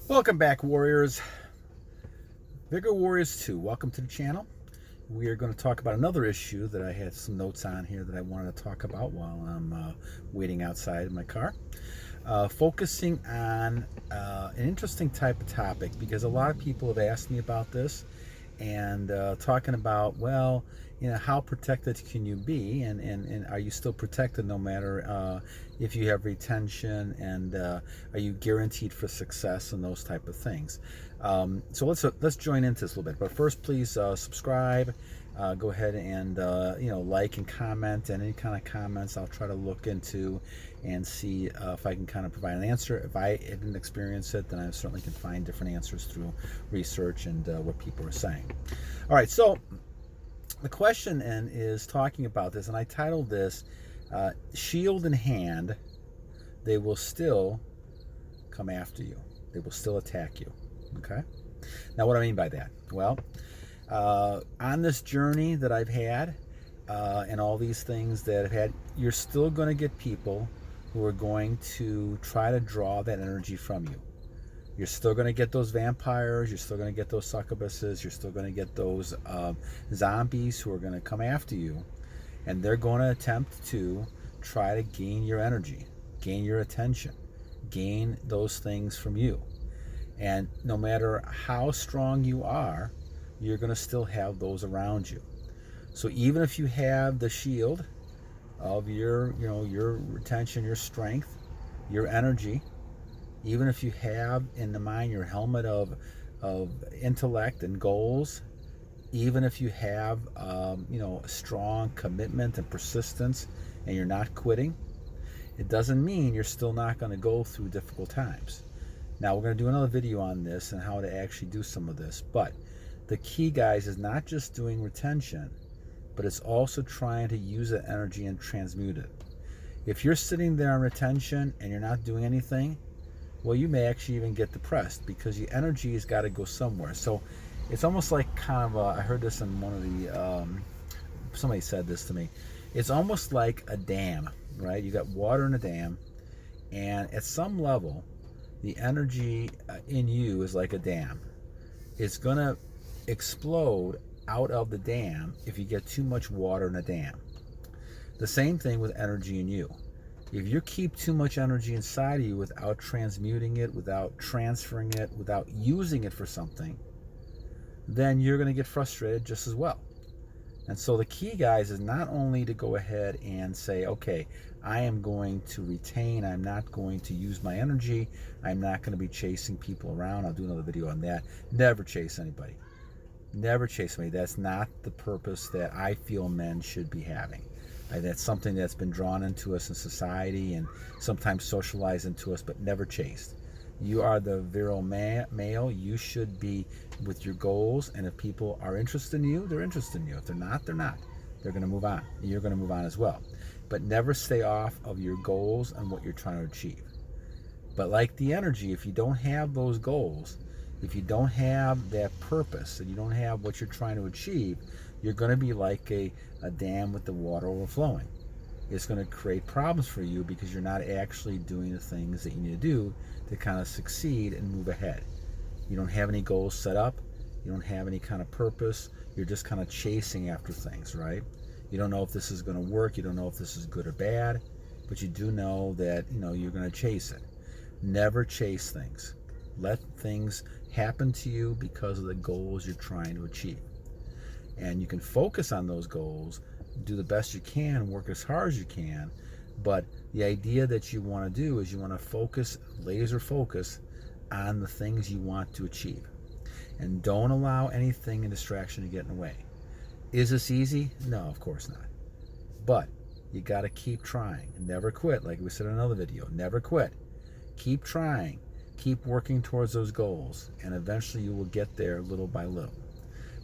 Welcome back, Warriors. Vigor Warriors 2, welcome to the channel. We are going to talk about another issue that I had some notes on here that I wanted to talk about while I'm waiting outside in my car. Focusing on an interesting type of topic because a lot of people have asked me about this and talking about, well, how protected can you be, and are you still protected no matter if you have retention, and are you guaranteed for success and those type of things. So let's join into this a little bit. But first, please subscribe. Go ahead and like and comment, and any kind of comments I'll try to look into and see if I can kind of provide an answer. If I didn't experience it, then I certainly can find different answers through research and what people are saying. All right, so the question then is talking about this, and I titled this "Shield in Hand, They Will Still Come After You. They will still attack you." Okay. Now, what do I mean by that? Well, on this journey that I've had, and all these things that I've had, you're still going to get people who are going to try to draw that energy from you. You're still going to get those vampires. You're still going to get those succubuses. You're still going to get those zombies who are going to come after you. And they're going to attempt to try to gain your energy, gain your attention, gain those things from you. And no matter how strong you are, you're going to still have those around you. So even if you have the shield of your retention, your strength, your energy, even if you have in the mind your helmet of intellect and goals, even if you have strong commitment and persistence, and you're not quitting, it doesn't mean you're still not going to go through difficult times. Now, we're going to do another video on this and how to actually do some of this, but the key, guys, is not just doing retention, but it's also trying to use that energy and transmute it. If you're sitting there on retention and you're not doing anything, well, you may actually even get depressed because your energy has got to go somewhere. So it's almost like kind of I heard this in one of the, somebody said this to me. It's almost like a dam, right? You got water in a dam, and at some level, the energy in you is like a dam. It's going to explode out of the dam if you get too much water in a dam. The same thing with energy in you. If you keep too much energy inside of you without transmuting it, without transferring it, without using it for something, then you're going to get frustrated just as well. And so the key, guys, is not only to go ahead and say, okay, I am going to retain, I'm not going to use my energy, I'm not going to be chasing people around. I'll do another video on that. Never chase anybody. Never chase anybody. That's not the purpose that I feel men should be having. That's something that's been drawn into us in society and sometimes socialized into us, but never chased. You are the virile male. You should be with your goals, and if people are interested in you, they're interested in you. If they're not, they're not. They're going to move on. You're going to move on as well. But never stay off of your goals and what you're trying to achieve. But like the energy, if you don't have those goals, if you don't have that purpose, and you don't have what you're trying to achieve, you're going to be like a dam with the water overflowing. It's going to create problems for you because you're not actually doing the things that you need to do to kind of succeed and move ahead. You don't have any goals set up. You don't have any kind of purpose. You're just kind of chasing after things, right? You don't know if this is going to work. You don't know if this is good or bad, but you do know that you're going to chase it. Never chase things. Let things happen to you because of the goals you're trying to achieve. And you can focus on those goals, do the best you can, work as hard as you can, but the idea that you want to do is you want to focus, laser focus on the things you want to achieve. And don't allow anything and distraction to get in the way. Is this easy? No, of course not. But you got to keep trying and never quit. Like we said in another video, never quit. Keep trying, keep working towards those goals, and eventually you will get there little by little.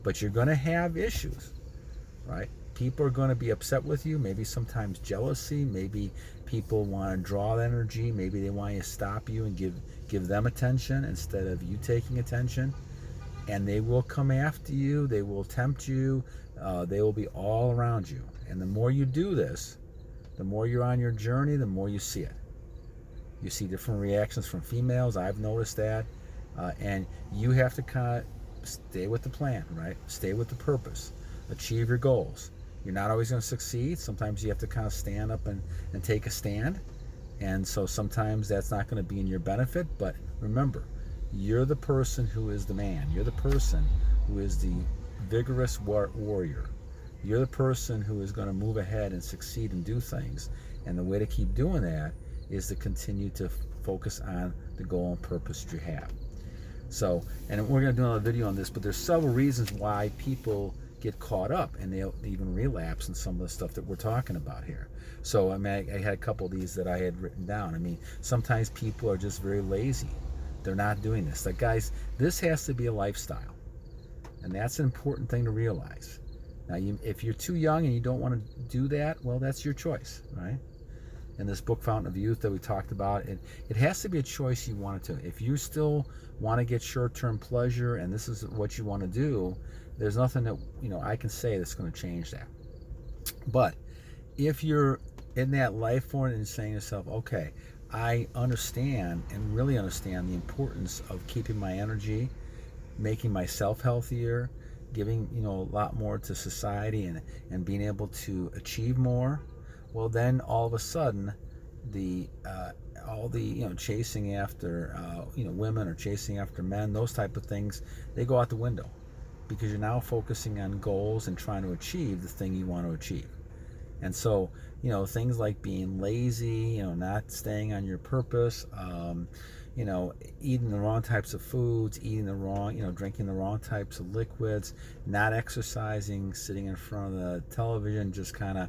But you're going to have issues, right? People are going to be upset with you, maybe sometimes jealousy, maybe people want to draw the energy, maybe they want you to stop you and give them attention instead of you taking attention. And they will come after you, they will tempt you, they will be all around you. And the more you do this, the more you're on your journey, the more you see it. You see different reactions from females. I've noticed that. And you have to kind of stay with the plan, right? Stay with the purpose. Achieve your goals. You're not always going to succeed. Sometimes you have to kind of stand up and take a stand. And so sometimes that's not going to be in your benefit. But remember, you're the person who is the man. You're the person who is the vigorous warrior. You're the person who is going to move ahead and succeed and do things. And the way to keep doing that is to continue to focus on the goal and purpose that you have. So, and we're going to do another video on this, but there's several reasons why people get caught up and they'll even relapse in some of the stuff that we're talking about here. So, I mean, I had a couple of these that I had written down. I mean, sometimes people are just very lazy. They're not doing this. Like, guys, this has to be a lifestyle. And that's an important thing to realize. Now, if you're too young and you don't want to do that, well, that's your choice, right? In this book, Fountain of Youth, that we talked about, it has to be a choice you want to. If you still want to get short-term pleasure and this is what you want to do, there's nothing that I can say that's going to change that. But if you're in that life form and saying to yourself, okay, I understand and really understand the importance of keeping my energy, making myself healthier, giving a lot more to society and being able to achieve more, well, then all of a sudden all the chasing after women or chasing after men, those type of things, they go out the window, because you're now focusing on goals and trying to achieve the thing you want to achieve. And so things like being lazy, not staying on your purpose, eating the wrong types of foods, eating the wrong, drinking the wrong types of liquids, not exercising, sitting in front of the television, just kind of,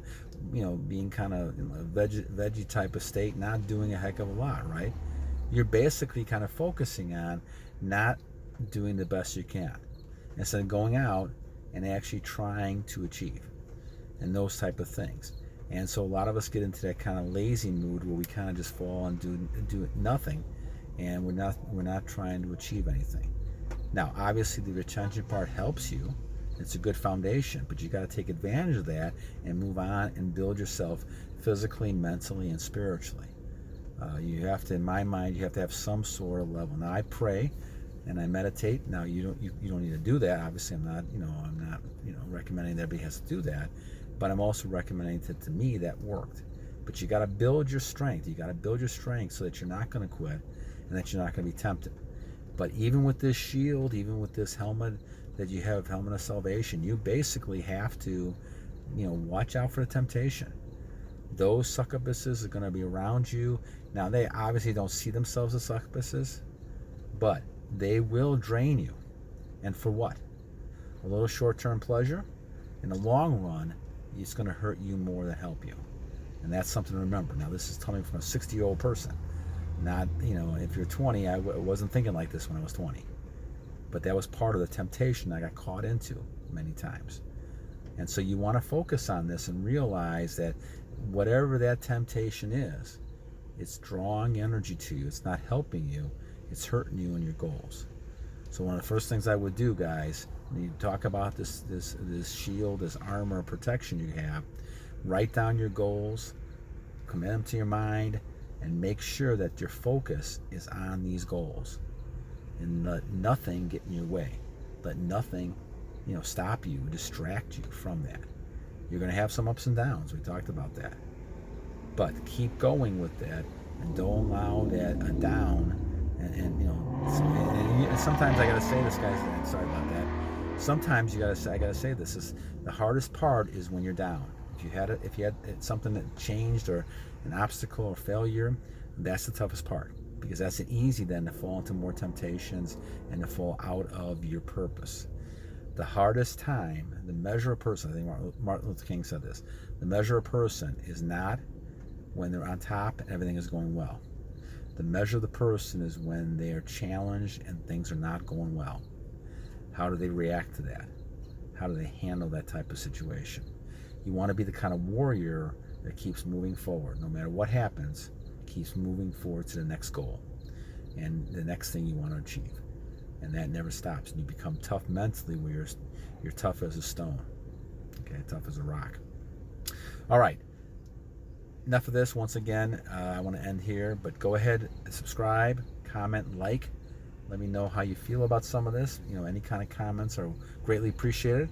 being kind of veggie type of state, not doing a heck of a lot, right? You're basically kind of focusing on not doing the best you can, instead of going out and actually trying to achieve, and those type of things. And so a lot of us get into that kind of lazy mood where we kind of just fall and do nothing, and we're not trying to achieve anything. Now, obviously, the retention part helps you. It's a good foundation, but you got to take advantage of that and move on and build yourself physically, mentally, and spiritually. You have to, in my mind, you have to have some sort of level. Now, I pray and I meditate. Now, you don't need to do that. Obviously, I'm not recommending that everybody has to do that, but I'm also recommending that to me that worked. But you got to build your strength. You got to build your strength so that you're not going to quit and that you're not going to be tempted. But even with this shield, even with this helmet that you have, helmet of salvation, you basically have to, watch out for the temptation. Those succubuses are going to be around you. Now, they obviously don't see themselves as succubuses, but they will drain you. And for what? A little short-term pleasure? In the long run, it's going to hurt you more than help you. And that's something to remember. Now, this is coming from a 60-year-old person. Not, if you're 20, I wasn't thinking like this when I was 20. But that was part of the temptation I got caught into many times. And so you want to focus on this and realize that whatever that temptation is, it's drawing energy to you. It's not helping you. It's hurting you in your goals. So one of the first things I would do, guys, when you talk about this shield, this armor protection you have, write down your goals, commit them to your mind, and make sure that your focus is on these goals. And let nothing get in your way. Let nothing, stop you, distract you from that. You're going to have some ups and downs. We talked about that. But keep going with that, and don't allow that a down. And sometimes I gotta say this, guys. Sorry about that. Sometimes I gotta say this is the hardest part is when you're down. If you had something that changed, or an obstacle or failure, that's the toughest part, because that's easy then to fall into more temptations and to fall out of your purpose. The hardest time, the measure of a person, I think Martin Luther King said this, the measure of a person is not when they're on top and everything is going well. The measure of the person is when they are challenged and things are not going well. How do they react to that? How do they handle that type of situation? You want to be the kind of warrior that keeps moving forward. No matter what happens, keeps moving forward to the next goal and the next thing you want to achieve. And that never stops. And you become tough mentally, where you're tough as a stone. Okay, tough as a rock. All right. Enough of this. Once again, I want to end here, but go ahead and subscribe, comment, like. Let me know how you feel about some of this. Any kind of comments are greatly appreciated.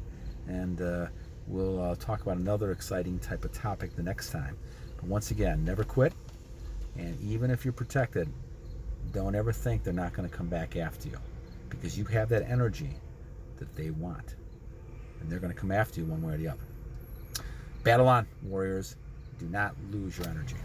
And we'll talk about another exciting type of topic the next time. But once again, never quit. And even if you're protected, don't ever think they're not going to come back after you, because you have that energy that they want. And they're going to come after you one way or the other. Battle on, warriors. Do not lose your energy.